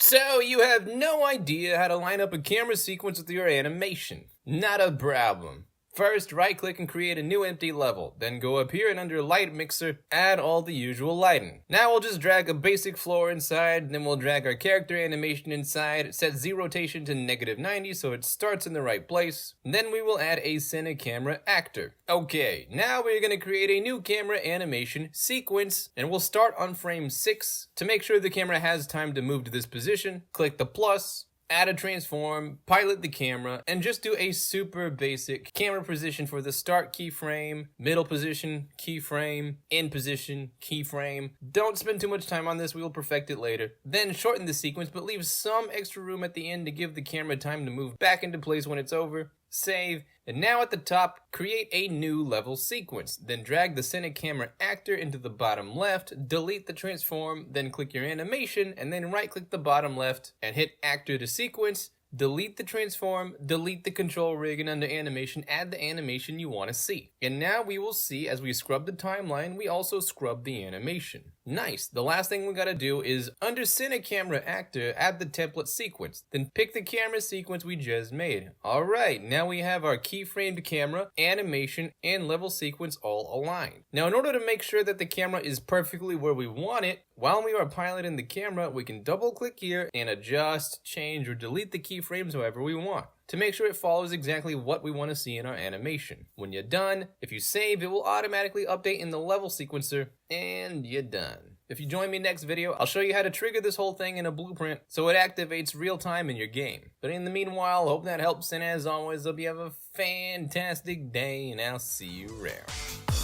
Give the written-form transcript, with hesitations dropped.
So you have no idea how to line up a camera sequence with your animation. Not a problem. First, right-click and create a new empty level. Then go up here and under Light Mixer, add all the usual lighting. Now we'll just drag a basic floor inside, then we'll drag our character animation inside, set Z rotation to -90 so it starts in the right place. Then we will add a cine camera actor. Okay, now we're going to create a new camera animation sequence, and we'll start on frame 6. To make sure the camera has time to move to this position, click the plus, add a transform, pilot the camera, and just do a super basic camera position for the start keyframe, middle position, keyframe, end position, keyframe. Don't spend too much time on this, we will perfect it later. Then shorten the sequence, but leave some extra room at the end to give the camera time to move back into place when it's over. Save, and now at the top, create a new level sequence. Then drag the cine camera actor into the bottom left, delete the transform, then click your animation, and then right-click the bottom left and hit actor to sequence. Delete the transform, delete the control rig, and under animation, add the animation you want to see. And now we will see, as we scrub the timeline, we also scrub the animation. Nice. The last thing we gotta do is, under Cine Camera Actor, add the template sequence. Then pick the camera sequence we just made. Alright, now we have our keyframed camera, animation, and level sequence all aligned. Now in order to make sure that the camera is perfectly where we want it, while we are piloting the camera, we can double click here and adjust, change, or delete the keyframes however we want, to make sure it follows exactly what we want to see in our animation. When you're done, if you save, it will automatically update in the level sequencer, and you're done. If you join me next video, I'll show you how to trigger this whole thing in a blueprint so it activates real time in your game. But in the meanwhile, hope that helps, and as always, hope you have a fantastic day, and I'll see you around.